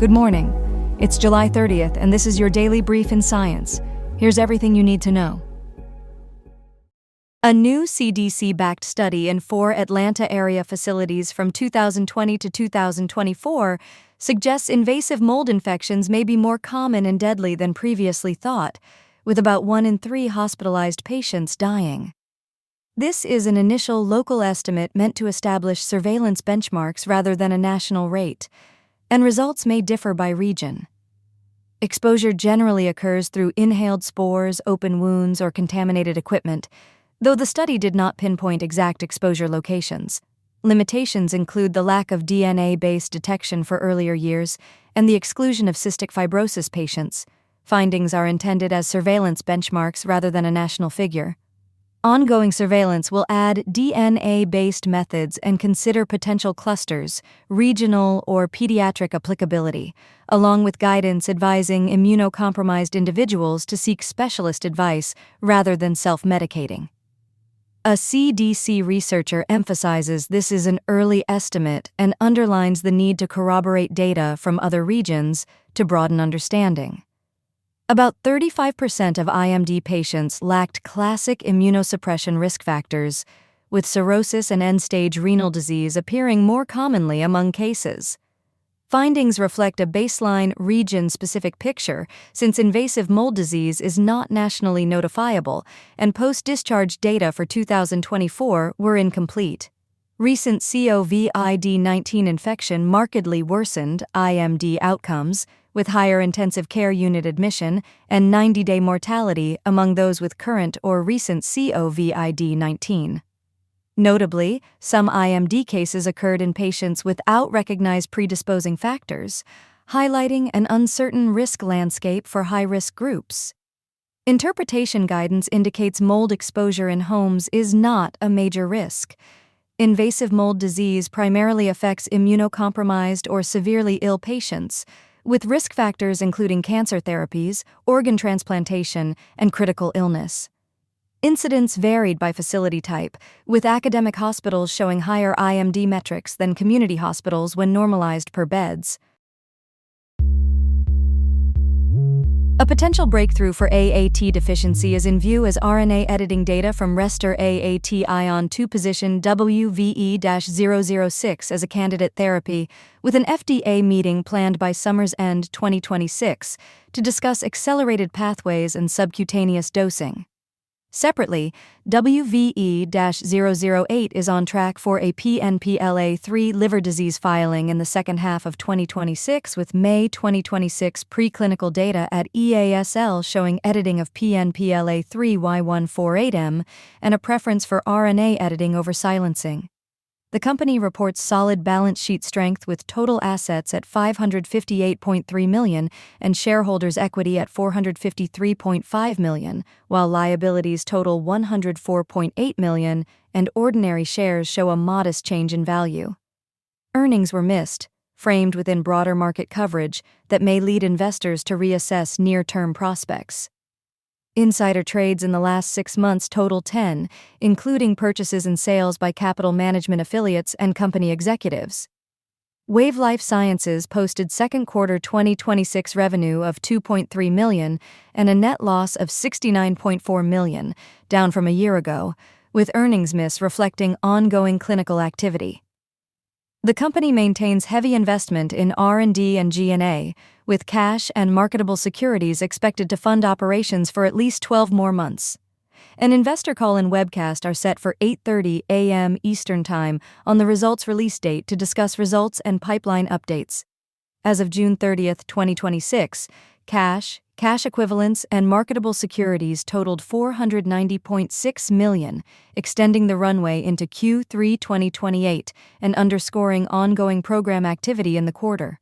Good morning. It's July 30th, and this is your daily brief in science. Here's everything you need to know. A new CDC-backed study in 4 Atlanta area facilities from 2020 to 2024 suggests invasive mold infections may be more common and deadly than previously thought, with about 1 in 3 hospitalized patients dying. This is an initial local estimate meant to establish surveillance benchmarks rather than a national rate, and results may differ by region. Exposure generally occurs through inhaled spores, open wounds, or contaminated equipment, though the study did not pinpoint exact exposure locations. Limitations include the lack of DNA-based detection for earlier years and the exclusion of cystic fibrosis patients. Findings are intended as surveillance benchmarks rather than a national figure. Ongoing surveillance will add DNA-based methods and consider potential clusters, regional or pediatric applicability, along with guidance advising immunocompromised individuals to seek specialist advice rather than self-medicating. A CDC researcher emphasizes this is an early estimate and underlines the need to corroborate data from other regions to broaden understanding. About 35% of IMD patients lacked classic immunosuppression risk factors, with cirrhosis and end-stage renal disease appearing more commonly among cases. Findings reflect a baseline region-specific picture, since invasive mold disease is not nationally notifiable, and post-discharge data for 2024 were incomplete. Recent COVID-19 infection markedly worsened IMD outcomes, with higher intensive care unit admission and 90-day mortality among those with current or recent COVID-19. Notably, some IMD cases occurred in patients without recognized predisposing factors, highlighting an uncertain risk landscape for high-risk groups. Interpretation guidance indicates mold exposure in homes is not a major risk. Invasive mold disease primarily affects immunocompromised or severely ill patients, with risk factors including cancer therapies, organ transplantation, and critical illness. Incidence varied by facility type, with academic hospitals showing higher IMD metrics than community hospitals when normalized per beds. A potential breakthrough for AAT deficiency is in view as RNA editing data from Restor AAT ion 2 position WVE-006 as a candidate therapy, with an FDA meeting planned by summer's end 2026 to discuss accelerated pathways and subcutaneous dosing. Separately, WVE-008 is on track for a PNPLA3 liver disease filing in the second half of 2026, with May 2026 preclinical data at EASL showing editing of PNPLA3 Y148M and a preference for RNA editing over silencing. The company reports solid balance sheet strength with total assets at $558.3 million and shareholders' equity at $453.5 million, while liabilities total $104.8 million and ordinary shares show a modest change in value. Earnings were missed, framed within broader market coverage that may lead investors to reassess near-term prospects. Insider trades in the last 6 months total 10, including purchases and sales by capital management affiliates and company executives. Wave Life Sciences posted second quarter 2026 revenue of $2.3 million and a net loss of $69.4 million, down from a year ago, with earnings miss reflecting ongoing clinical activity. The company maintains heavy investment in R&D and G&A, with cash and marketable securities expected to fund operations for at least 12 more months. An investor call and webcast are set for 8:30 a.m. Eastern Time on the results release date to discuss results and pipeline updates. As of June 30, 2026, cash equivalents, and marketable securities totaled $490.6 million, extending the runway into Q3 2028 and underscoring ongoing program activity in the quarter.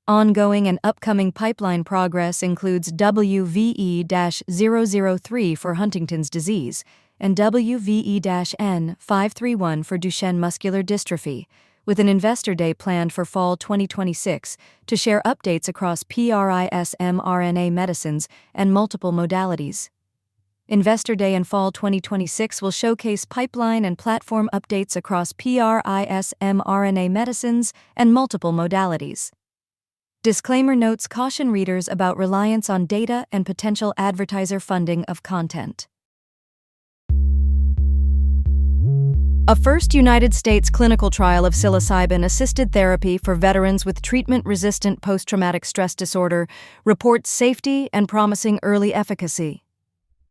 Ongoing and upcoming pipeline progress includes WVE-003 for Huntington's disease and WVE-N531 for Duchenne muscular dystrophy, with an investor day planned for fall 2026 to share updates across PRISM RNA medicines and multiple modalities. Investor Day in fall 2026 will showcase pipeline and platform updates across PRISM RNA medicines and multiple modalities. Disclaimer notes caution readers about reliance on data and potential advertiser funding of content. A first United States clinical trial of psilocybin-assisted therapy for veterans with treatment-resistant post-traumatic stress disorder reports safety and promising early efficacy.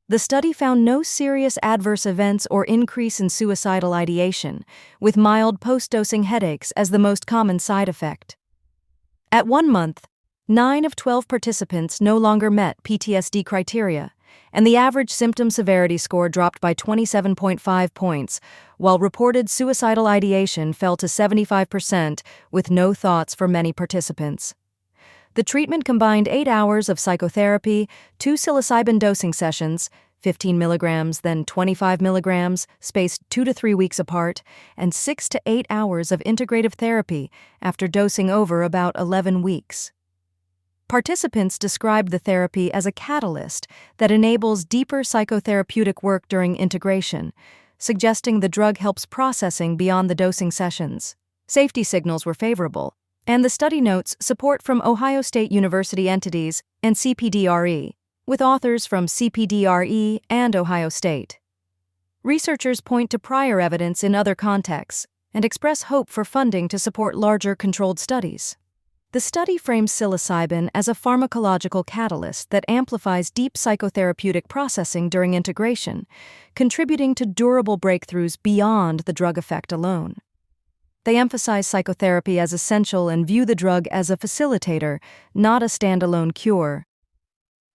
The study found no serious adverse events or increase in suicidal ideation, with mild post-dosing headaches as the most common side effect. At 1 month, 9 of 12 participants no longer met PTSD criteria, and the average symptom severity score dropped by 27.5 points, while reported suicidal ideation fell to 75% with no thoughts for many participants. The treatment combined 8 hours of psychotherapy, 2 psilocybin dosing sessions, 15 milligrams, then 25 milligrams, spaced 2 to 3 weeks apart, and 6 to 8 hours of integrative therapy after dosing over about 11 weeks. Participants described the therapy as a catalyst that enables deeper psychotherapeutic work during integration, suggesting the drug helps processing beyond the dosing sessions. Safety signals were favorable, and the study notes support from Ohio State University entities and CPDRE, with authors from CPDRE and Ohio State. Researchers point to prior evidence in other contexts and express hope for funding to support larger controlled studies. The study frames psilocybin as a pharmacological catalyst that amplifies deep psychotherapeutic processing during integration, contributing to durable breakthroughs beyond the drug effect alone. They emphasize psychotherapy as essential and view the drug as a facilitator, not a standalone cure.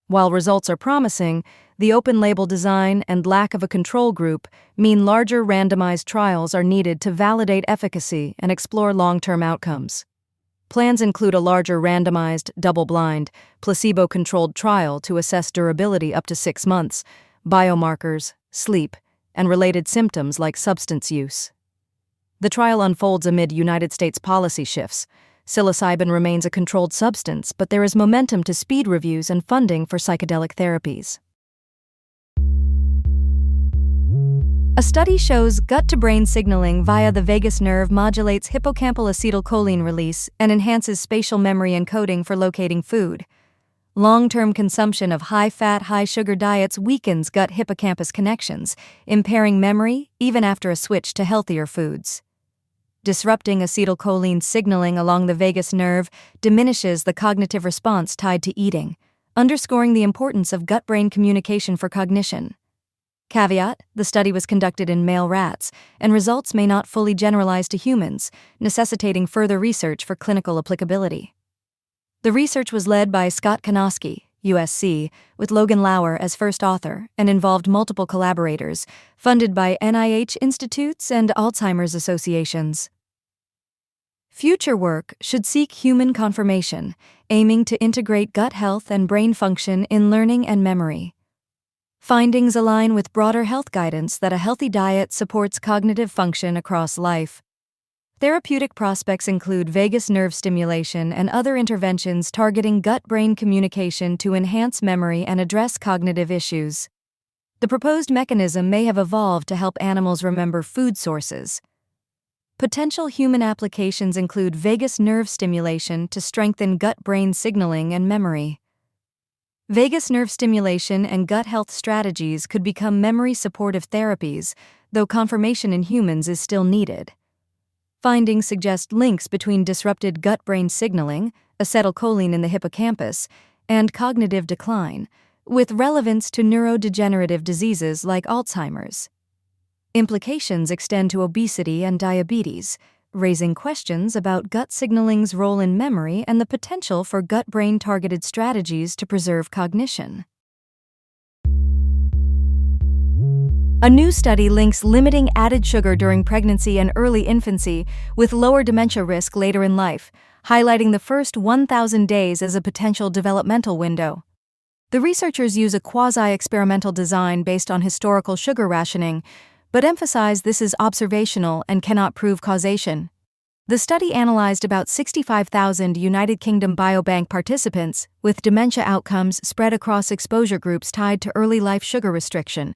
While results are promising, the open-label design and lack of a control group mean larger randomized trials are needed to validate efficacy and explore long-term outcomes. Plans include a larger randomized, double-blind, placebo-controlled trial to assess durability up to 6 months, biomarkers, sleep, and related symptoms like substance use. The trial unfolds amid United States policy shifts. Psilocybin remains a controlled substance, but there is momentum to speed reviews and funding for psychedelic therapies. A study shows gut-to-brain signaling via the vagus nerve modulates hippocampal acetylcholine release and enhances spatial memory encoding for locating food. Long-term consumption of high-fat, high-sugar diets weakens gut-hippocampus connections, impairing memory even after a switch to healthier foods. Disrupting acetylcholine signaling along the vagus nerve diminishes the cognitive response tied to eating, underscoring the importance of gut-brain communication for cognition. Caveat: the study was conducted in male rats, and results may not fully generalize to humans, necessitating further research for clinical applicability. The research was led by Scott Konoski, USC, with Logan Lauer as first author, and involved multiple collaborators, funded by NIH institutes and Alzheimer's associations. Future work should seek human confirmation, aiming to integrate gut health and brain function in learning and memory. Findings align with broader health guidance that a healthy diet supports cognitive function across life. Therapeutic prospects include vagus nerve stimulation and other interventions targeting gut-brain communication to enhance memory and address cognitive issues. The proposed mechanism may have evolved to help animals remember food sources. Potential human applications include vagus nerve stimulation to strengthen gut-brain signaling and memory. Vagus nerve stimulation and gut health strategies could become memory-supportive therapies, though confirmation in humans is still needed. Findings suggest links between disrupted gut-brain signaling, acetylcholine in the hippocampus, and cognitive decline, with relevance to neurodegenerative diseases like Alzheimer's. Implications extend to obesity and diabetes, raising questions about gut signaling's role in memory and the potential for gut-brain targeted strategies to preserve cognition. A new study links limiting added sugar during pregnancy and early infancy with lower dementia risk later in life, highlighting the first 1,000 days as a potential developmental window. The researchers use a quasi-experimental design based on historical sugar rationing, but emphasize this is observational and cannot prove causation. The study analyzed about 65,000 United Kingdom Biobank participants, with dementia outcomes spread across exposure groups tied to early life sugar restriction.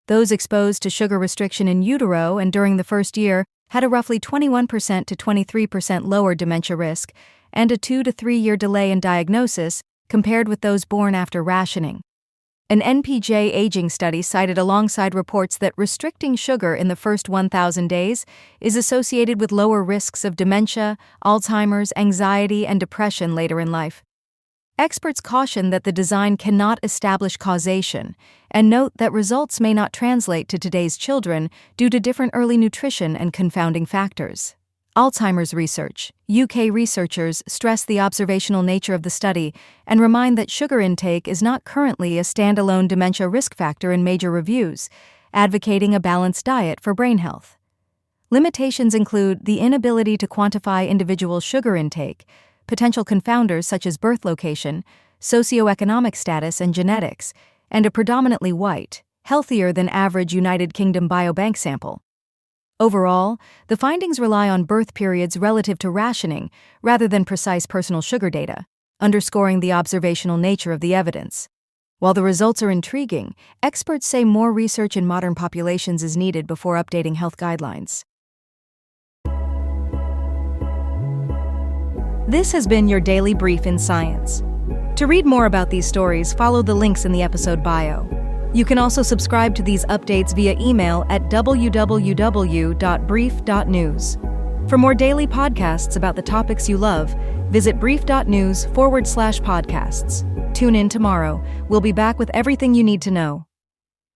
Those exposed to sugar restriction in utero and during the first year had a roughly 21% to 23% lower dementia risk, and a 2 to 3 year delay in diagnosis compared with those born after rationing. An NPJ aging study cited alongside reports that restricting sugar in the first 1,000 days is associated with lower risks of dementia, Alzheimer's, anxiety, and depression later in life. Experts caution that the design cannot establish causation and note that results may not translate to today's children due to different early nutrition and confounding factors. Alzheimer's research. UK researchers stress the observational nature of the study and remind that sugar intake is not currently a standalone dementia risk factor in major reviews, advocating a balanced diet for brain health. Limitations include the inability to quantify individual sugar intake, potential confounders such as birth location, socioeconomic status, and genetics, and a predominantly white, healthier than average United Kingdom biobank sample. Overall, the findings rely on birth periods relative to rationing rather than precise personal sugar data, underscoring the observational nature of the evidence. While the results are intriguing, experts say more research in modern populations is needed before updating health guidelines. This has been your daily brief in science. To read more about these stories, follow the links in the episode bio. You can also subscribe to these updates via email at www.brief.news. For more daily podcasts about the topics you love, visit brief.news/podcasts. Tune in tomorrow. We'll be back with everything you need to know.